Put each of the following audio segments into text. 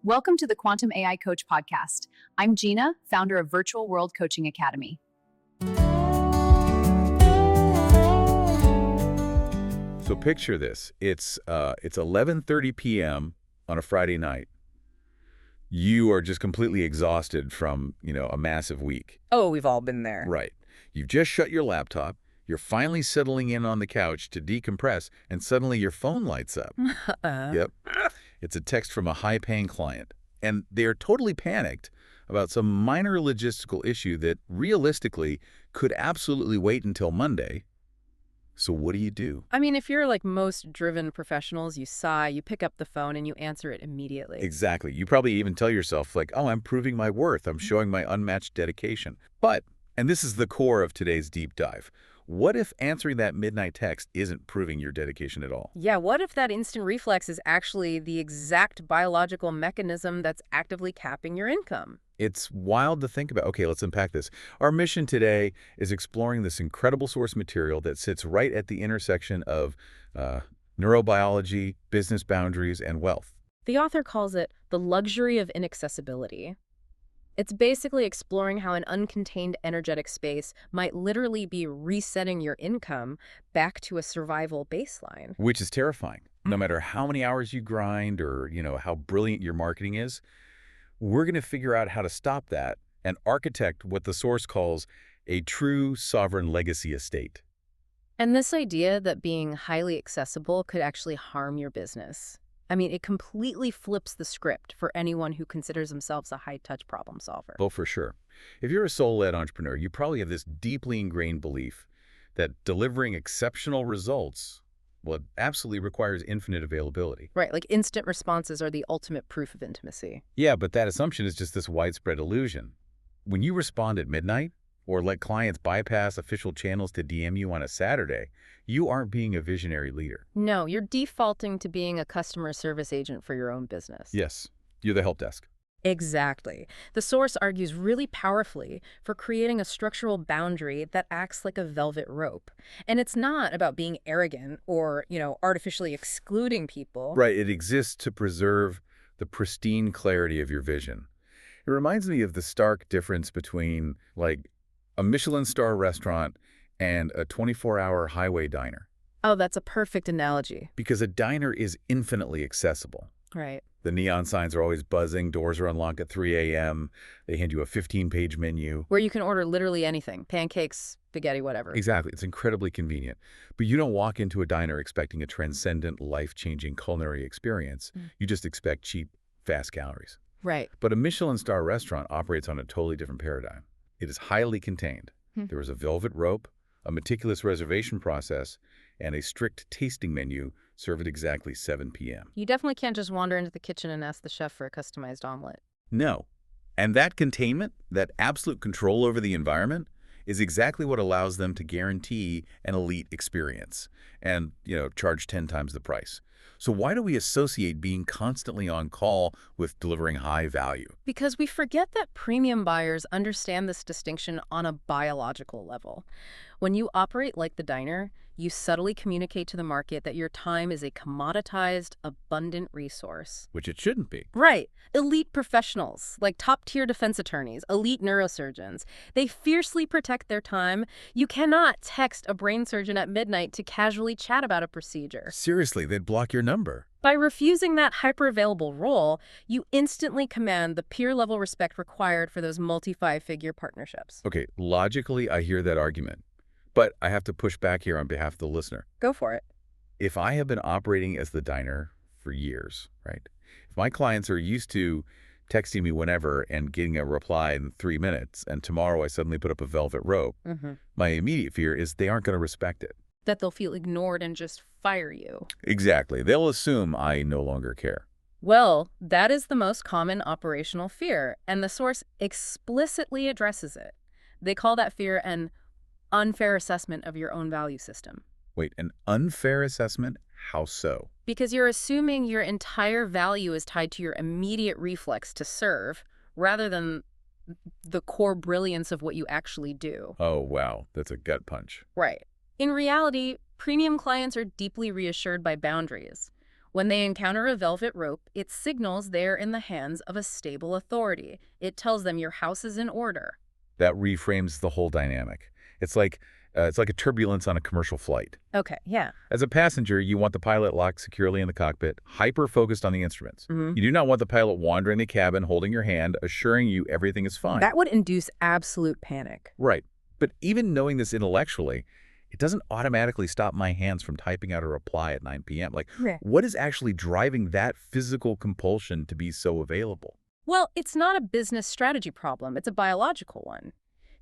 Welcome to the Quantum AI Coach podcast. I'm Gina, founder of Virtual World Coaching Academy. So picture this. It's 11:30 p.m. on a Friday night. You are just completely exhausted from, a massive week. Oh, we've all been there. Right. You've just shut your laptop. You're finally settling in on the couch to decompress, and suddenly your phone lights up. Yep. It's a text from a high-paying client, and they are totally panicked about some minor logistical issue that realistically could absolutely wait until Monday. So what do you do? I mean, if you're like most driven professionals, you sigh, you pick up the phone, and you answer it immediately. Exactly. You probably even tell yourself, like, oh, I'm proving my worth. I'm showing my unmatched dedication. But, and this is the core of today's deep dive, what if answering that midnight text isn't proving your dedication at all? Yeah, what if that instant reflex is actually the exact biological mechanism that's actively capping your income? It's wild to think about. Okay, let's unpack this. Our mission today is exploring this incredible source material that sits right at the intersection of neurobiology, business boundaries, and wealth. The author calls it the luxury of inaccessibility. It's basically exploring how an uncontained energetic space might literally be resetting your income back to a survival baseline. Which is terrifying. No matter how many hours you grind or, how brilliant your marketing is, we're going to figure out how to stop that and architect what the source calls a true sovereign legacy estate. And this idea that being highly accessible could actually harm your business. I mean, it completely flips the script for anyone who considers themselves a high-touch problem solver. Oh, for sure. If you're a soul-led entrepreneur, you probably have this deeply ingrained belief that delivering exceptional results, well, it absolutely requires infinite availability. Right, like instant responses are the ultimate proof of intimacy. Yeah, but that assumption is just this widespread illusion. When you respond at midnight, or let clients bypass official channels to DM you on a Saturday, you aren't being a visionary leader. No, you're defaulting to being a customer service agent for your own business. Yes, you're the help desk. Exactly. The source argues really powerfully for creating a structural boundary that acts like a velvet rope. And it's not about being arrogant or, artificially excluding people. Right, it exists to preserve the pristine clarity of your vision. It reminds me of the stark difference between, like, a Michelin star restaurant and a 24-hour highway diner. Oh, that's a perfect analogy. Because a diner is infinitely accessible. Right. The neon signs are always buzzing, doors are unlocked at 3 a.m., they hand you a 15-page menu. Where you can order literally anything, pancakes, spaghetti, whatever. Exactly, it's incredibly convenient. But you don't walk into a diner expecting a transcendent, life-changing culinary experience. You just expect cheap, fast calories. Right. But a Michelin star restaurant operates on a totally different paradigm. It is highly contained. There is a velvet rope, a meticulous reservation process, and a strict tasting menu served at exactly 7 p.m. You definitely can't just wander into the kitchen and ask the chef for a customized omelet. No. And that containment, that absolute control over the environment, is exactly what allows them to guarantee an elite experience and, charge 10 times the price. So why do we associate being constantly on call with delivering high value? Because we forget that premium buyers understand this distinction on a biological level. When you operate like the diner, you subtly communicate to the market that your time is a commoditized, abundant resource. Which it shouldn't be. Right. Elite professionals, like top-tier defense attorneys, elite neurosurgeons, they fiercely protect their time. You cannot text a brain surgeon at midnight to casually chat about a procedure. Seriously, they'd block your number. By refusing that hyper-available role, you instantly command the peer-level respect required for those multi-five-figure partnerships. Okay, logically, I hear that argument. But I have to push back here on behalf of the listener. Go for it. If I have been operating as the diner for years, right? If my clients are used to texting me whenever and getting a reply in 3 minutes, and tomorrow I suddenly put up a velvet rope, my immediate fear is they aren't going to respect it. That they'll feel ignored and just fire you. Exactly. They'll assume I no longer care. Well, that is the most common operational fear, and the source explicitly addresses it. They call that fear an unfair assessment of your own value system. Wait, an unfair assessment? How so? Because you're assuming your entire value is tied to your immediate reflex to serve, rather than the core brilliance of what you actually do. Oh, wow. That's a gut punch. Right. In reality, premium clients are deeply reassured by boundaries. When they encounter a velvet rope, it signals they're in the hands of a stable authority. It tells them your house is in order. That reframes the whole dynamic. It's like a turbulence on a commercial flight. Okay, yeah. As a passenger, you want the pilot locked securely in the cockpit, hyper-focused on the instruments. Mhm. You do not want the pilot wandering the cabin, holding your hand, assuring you everything is fine. That would induce absolute panic. Right. But even knowing this intellectually, it doesn't automatically stop my hands from typing out a reply at 9 p.m. Like, Yeah. what is actually driving that physical compulsion to be so available? Well, it's not a business strategy problem. It's a biological one.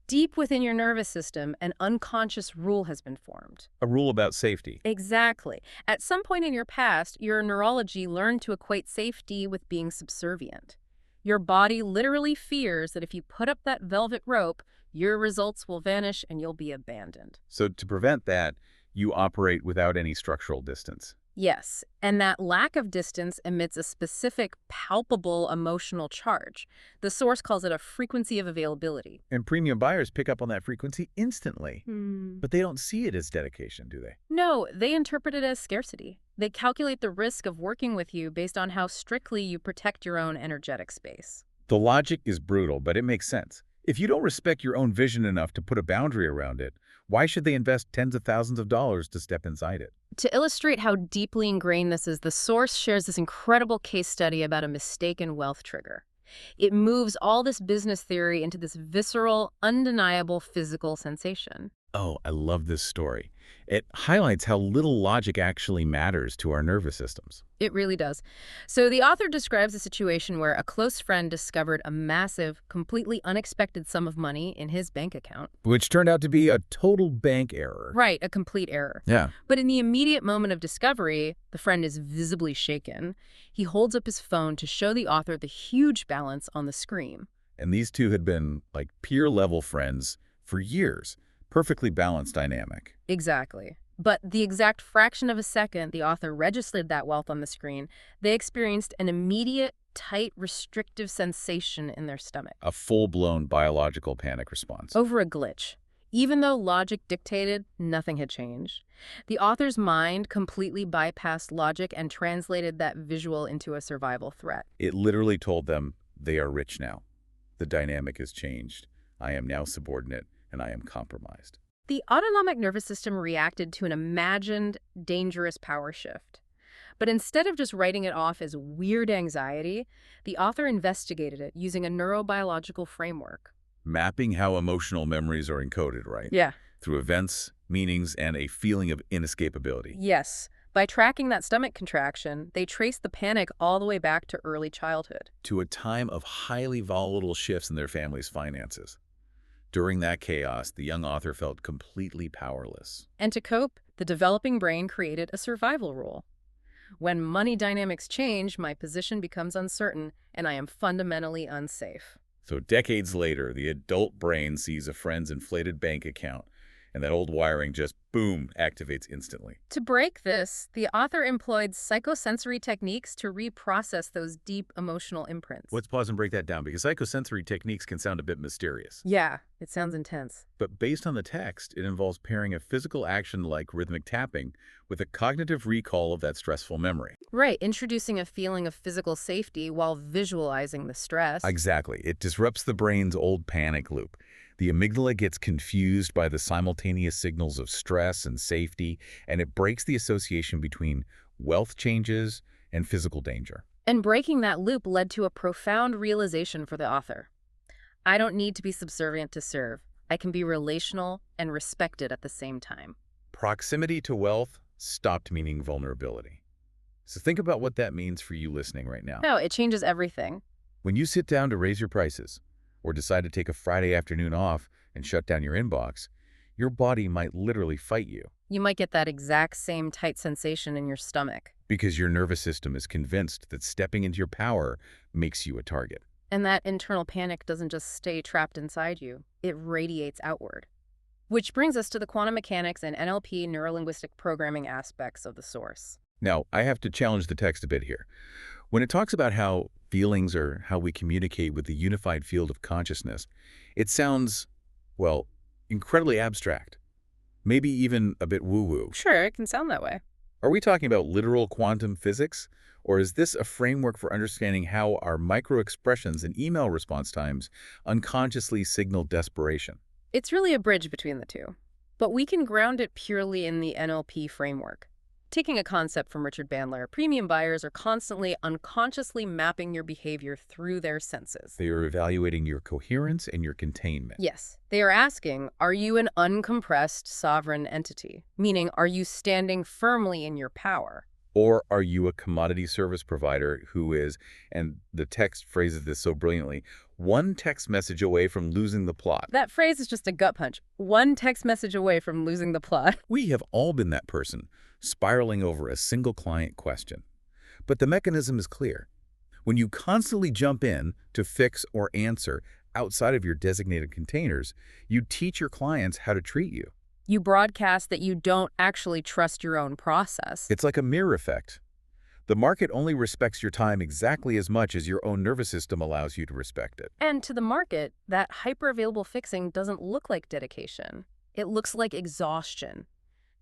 Deep within your nervous system, an unconscious rule has been formed. A rule about safety. Exactly. At some point in your past, your neurology learned to equate safety with being subservient. Your body literally fears that if you put up that velvet rope, your results will vanish and you'll be abandoned. So to prevent that, you operate without any structural distance. Yes, and that lack of distance emits a specific, palpable emotional charge. The source calls it a frequency of availability. And premium buyers pick up on that frequency instantly. Hmm. But they don't see it as dedication, do they? No, they interpret it as scarcity. They calculate the risk of working with you based on how strictly you protect your own energetic space. The logic is brutal, but it makes sense. If you don't respect your own vision enough to put a boundary around it, why should they invest tens of thousands of dollars to step inside it? To illustrate how deeply ingrained this is, the source shares this incredible case study about a mistaken wealth trigger. It moves all this business theory into this visceral, undeniable physical sensation. Oh, I love this story. It highlights how little logic actually matters to our nervous systems. It really does. So the author describes a situation where a close friend discovered a massive, completely unexpected sum of money in his bank account. Which turned out to be a total bank error. Right, a complete error. Yeah. But in the immediate moment of discovery, the friend is visibly shaken. He holds up his phone to show the author the huge balance on the screen. And these two had been like peer-level friends for years. Perfectly balanced dynamic. Exactly. But the exact fraction of a second the author registered that wealth on the screen, they experienced an immediate, tight, restrictive sensation in their stomach. A full-blown biological panic response. Over a glitch. Even though logic dictated, nothing had changed. The author's mind completely bypassed logic and translated that visual into a survival threat. It literally told them, they are rich now. The dynamic has changed. I am now subordinate, and I am compromised. The autonomic nervous system reacted to an imagined, dangerous power shift. But instead of just writing it off as weird anxiety, the author investigated it using a neurobiological framework. Mapping how emotional memories are encoded, right? Yeah. Through events, meanings, and a feeling of inescapability. Yes. By tracking that stomach contraction, they traced the panic all the way back to early childhood. To a time of highly volatile shifts in their family's finances. During that chaos, the young author felt completely powerless. And to cope, the developing brain created a survival rule. When money dynamics change, my position becomes uncertain, and I am fundamentally unsafe. So decades later, the adult brain sees a friend's inflated bank account, and that old wiring just, boom, activates instantly. To break this, the author employed psychosensory techniques to reprocess those deep emotional imprints. Let's pause and break that down, because psychosensory techniques can sound a bit mysterious. Yeah, it sounds intense. But based on the text, it involves pairing a physical action like rhythmic tapping with a cognitive recall of that stressful memory. Right, introducing a feeling of physical safety while visualizing the stress. Exactly. It disrupts the brain's old panic loop. The amygdala gets confused by the simultaneous signals of stress and safety, and it breaks the association between wealth changes and physical danger. And breaking that loop led to a profound realization for the author. I don't need to be subservient to serve. I can be relational and respected at the same time. Proximity to wealth stopped meaning vulnerability. So think about what that means for you listening right now. No, it changes everything. When you sit down to raise your prices, or decide to take a Friday afternoon off and shut down your inbox, your body might literally fight you. You might get that exact same tight sensation in your stomach. Because your nervous system is convinced that stepping into your power makes you a target. And that internal panic doesn't just stay trapped inside you, it radiates outward. Which brings us to the quantum mechanics and NLP neurolinguistic programming aspects of the source. Now, I have to challenge the text a bit here. When it talks about how feelings are how we communicate with the unified field of consciousness, it sounds, well, incredibly abstract. Maybe even a bit woo-woo. Sure, it can sound that way. Are we talking about literal quantum physics? Or is this a framework for understanding how our micro-expressions and email response times unconsciously signal desperation? It's really a bridge between the two. But we can ground it purely in the NLP framework. Taking a concept from Richard Bandler, premium buyers are constantly unconsciously mapping your behavior through their senses. They are evaluating your coherence and your containment. Yes, they are asking, are you an uncompressed sovereign entity? Meaning, are you standing firmly in your power? Or are you a commodity service provider who is, and the text phrases this so brilliantly, one text message away from losing the plot? That phrase is just a gut punch. One text message away from losing the plot. We have all been that person, spiraling over a single client question. But the mechanism is clear. When you constantly jump in to fix or answer outside of your designated containers, you teach your clients how to treat you. You broadcast that you don't actually trust your own process. It's like a mirror effect. The market only respects your time exactly as much as your own nervous system allows you to respect it. And to the market, that hyper-available fixing doesn't look like dedication. It looks like exhaustion.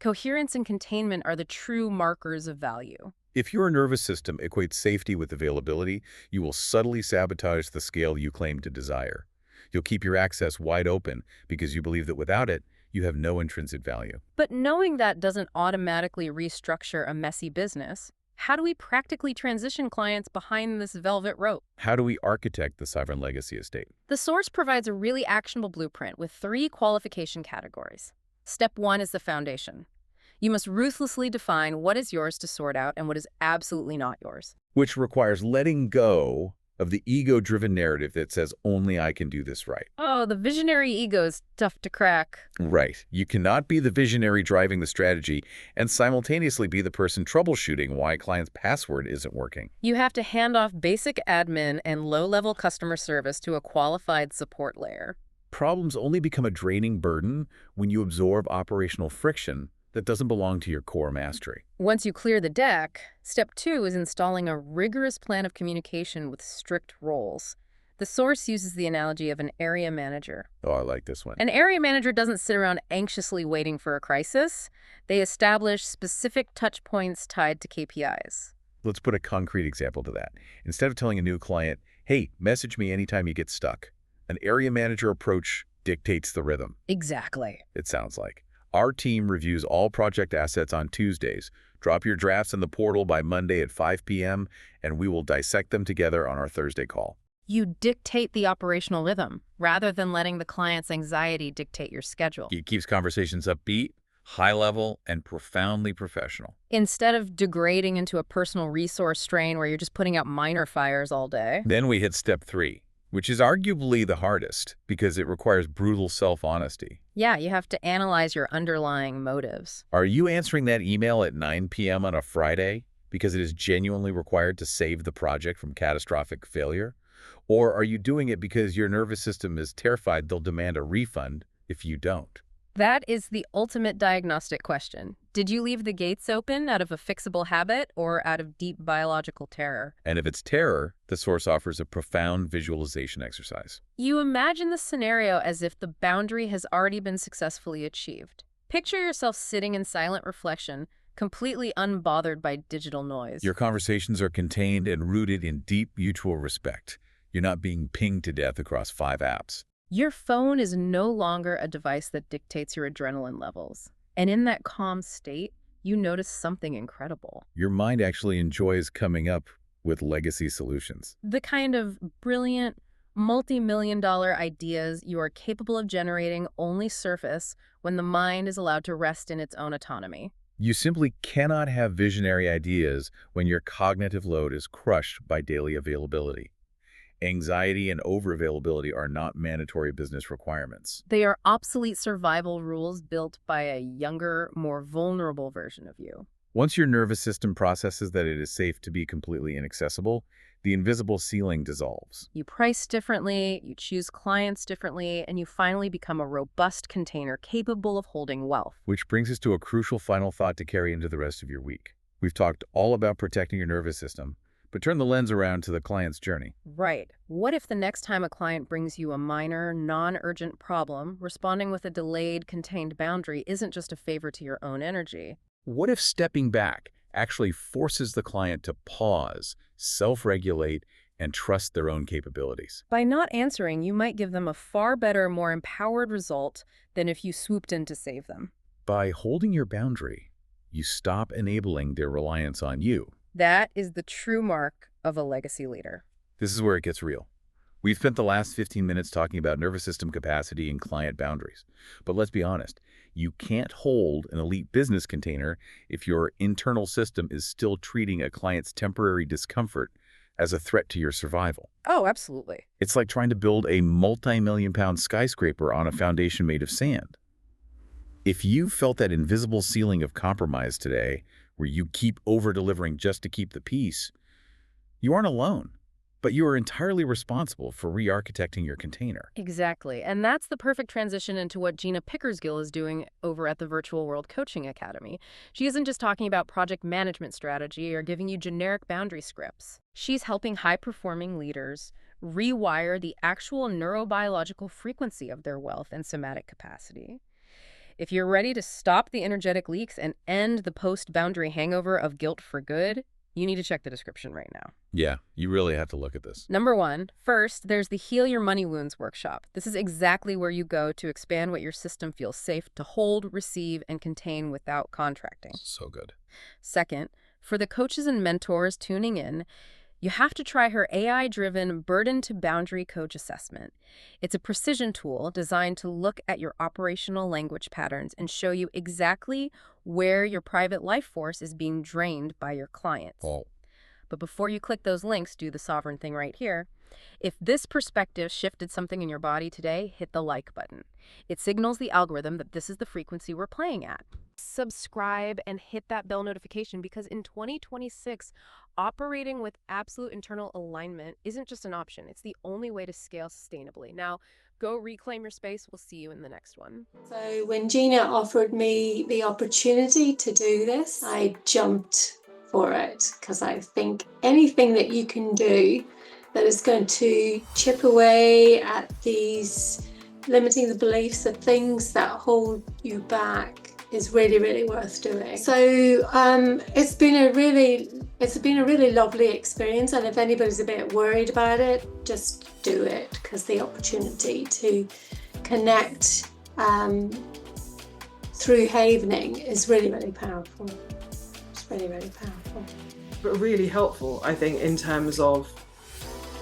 Coherence and containment are the true markers of value. If your nervous system equates safety with availability, you will subtly sabotage the scale you claim to desire. You'll keep your access wide open because you believe that without it, you have no intrinsic value. But knowing that doesn't automatically restructure a messy business. How do we practically transition clients behind this velvet rope? How do we architect the sovereign legacy estate? The source provides a really actionable blueprint with 3 qualification categories. Step 1 is the foundation. You must ruthlessly define what is yours to sort out and what is absolutely not yours. Which requires letting go of the ego-driven narrative that says only I can do this right. Oh, the visionary ego is tough to crack. Right. You cannot be the visionary driving the strategy and simultaneously be the person troubleshooting why a client's password isn't working. You have to hand off basic admin and low-level customer service to a qualified support layer. Problems only become a draining burden when you absorb operational friction that doesn't belong to your core mastery. Once you clear the deck, step 2 is installing a rigorous plan of communication with strict roles. The source uses the analogy of an area manager. Oh, I like this one. An area manager doesn't sit around anxiously waiting for a crisis. They establish specific touch points tied to KPIs. Let's put a concrete example to that. Instead of telling a new client, hey, message me anytime you get stuck, an area manager approach dictates the rhythm. Exactly. It sounds like. Our team reviews all project assets on Tuesdays. Drop your drafts in the portal by Monday at 5 p.m., and we will dissect them together on our Thursday call. You dictate the operational rhythm, rather than letting the client's anxiety dictate your schedule. It keeps conversations upbeat, high-level, and profoundly professional. Instead of degrading into a personal resource strain where you're just putting out minor fires all day. Then we hit step 3, which is arguably the hardest because it requires brutal self-honesty. Yeah, you have to analyze your underlying motives. Are you answering that email at 9 p.m. on a Friday because it is genuinely required to save the project from catastrophic failure? Or are you doing it because your nervous system is terrified they'll demand a refund if you don't? That is the ultimate diagnostic question. Did you leave the gates open out of a fixable habit or out of deep biological terror? And if it's terror, the source offers a profound visualization exercise. You imagine the scenario as if the boundary has already been successfully achieved. Picture yourself sitting in silent reflection, completely unbothered by digital noise. Your conversations are contained and rooted in deep mutual respect. You're not being pinged to death across 5 apps. Your phone is no longer a device that dictates your adrenaline levels. And in that calm state, you notice something incredible. Your mind actually enjoys coming up with legacy solutions. The kind of brilliant, multi-million-dollar ideas you are capable of generating only surface when the mind is allowed to rest in its own autonomy. You simply cannot have visionary ideas when your cognitive load is crushed by daily availability. Anxiety and overavailability are not mandatory business requirements. They are obsolete survival rules built by a younger, more vulnerable version of you. Once your nervous system processes that it is safe to be completely inaccessible, the invisible ceiling dissolves. You price differently, you choose clients differently, and you finally become a robust container capable of holding wealth. Which brings us to a crucial final thought to carry into the rest of your week. We've talked all about protecting your nervous system, but turn the lens around to the client's journey. Right. What if the next time a client brings you a minor, non-urgent problem, responding with a delayed, contained boundary isn't just a favor to your own energy? What if stepping back actually forces the client to pause, self-regulate, and trust their own capabilities? By not answering, you might give them a far better, more empowered result than if you swooped in to save them. By holding your boundary, you stop enabling their reliance on you. That is the true mark of a legacy leader. This is where it gets real. We've spent the last 15 minutes talking about nervous system capacity and client boundaries. But let's be honest, you can't hold an elite business container if your internal system is still treating a client's temporary discomfort as a threat to your survival. Oh, absolutely. It's like trying to build a multi-million-pound skyscraper on a foundation made of sand. If you felt that invisible ceiling of compromise today, where you keep over-delivering just to keep the peace, you aren't alone. But you are entirely responsible for re-architecting your container. Exactly. And that's the perfect transition into what Gina Pickersgill is doing over at the Virtual World Coaching Academy. She isn't just talking about project management strategy or giving you generic boundary scripts. She's helping high-performing leaders rewire the actual neurobiological frequency of their wealth and somatic capacity. If you're ready to stop the energetic leaks and end the post-boundary hangover of guilt for good, you need to check the description right now. Yeah, you really have to look at this. Number 1, first, there's the Heal Your Money Wounds workshop. This is exactly where you go to expand what your system feels safe to hold, receive, and contain without contracting. So good. Second, for the coaches and mentors tuning in, you have to try her AI-driven Burden to Boundary Coach Assessment. It's a precision tool designed to look at your operational language patterns and show you exactly where your private life force is being drained by your clients. Oh. But before you click those links, do the sovereign thing right here. If this perspective shifted something in your body today, hit the like button. It signals the algorithm that this is the frequency we're playing at. Subscribe and hit that bell notification, because in 2026, operating with absolute internal alignment isn't just an option. It's the only way to scale sustainably. Now, go reclaim your space. We'll see you in the next one. So when Gina offered me the opportunity to do this, I jumped for it, because I think anything that you can do that is going to chip away at these limiting the beliefs of things that hold you back is really, really worth doing. So it's been a really lovely experience, and if anybody's a bit worried about it, just do it, because the opportunity to connect through havening is really, really powerful. It's really, really powerful. But really helpful, I think, in terms of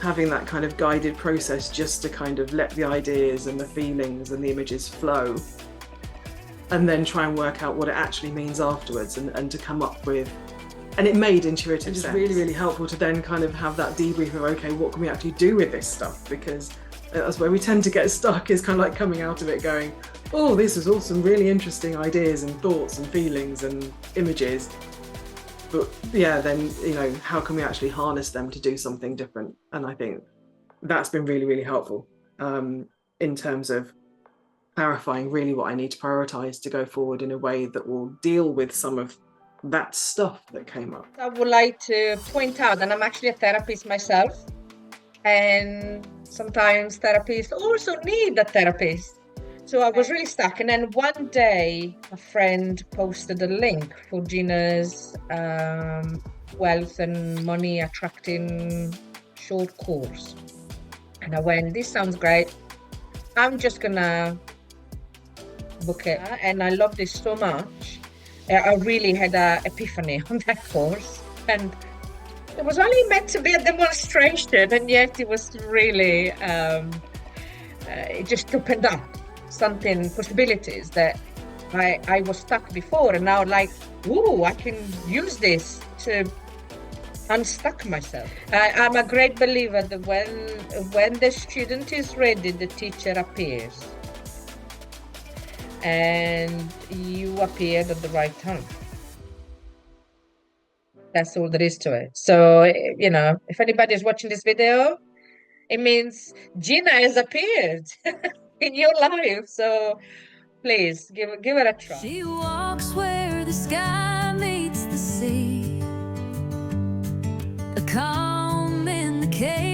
having that kind of guided process just to kind of let the ideas and the feelings and the images flow, and then try and work out what it actually means afterwards, and to come up with, and it made intuitive sense. It's really, really helpful to then kind of have that debrief of, okay, what can we actually do with this stuff? Because that's where we tend to get stuck, is kind of like coming out of it going, oh, this is all some really interesting ideas and thoughts and feelings and images. But yeah, then, you know, how can we actually harness them to do something different? And I think that's been really, really helpful in terms of clarifying really what I need to prioritize to go forward in a way that will deal with some of that stuff that came up. I would like to point out that I'm actually a therapist myself, and sometimes therapists also need a therapist. So I was really stuck, and then one day a friend posted a link for Gina's wealth and money attracting short course, and I went, this sounds great, I'm just gonna book it. And I loved it so much. I really had an epiphany on that course, and it was only meant to be a demonstration, and yet it was really it just opened up something, possibilities that I was stuck before, and now like, ooh, I can use this to unstuck myself. I'm a great believer that when the student is ready, the teacher appears, and you appeared at the right time. That's all there is to it. So, you know, if anybody is watching this video, it means Gina has appeared in your life. So please give it a try. She walks where the sky meets the sea, a calm in the cave.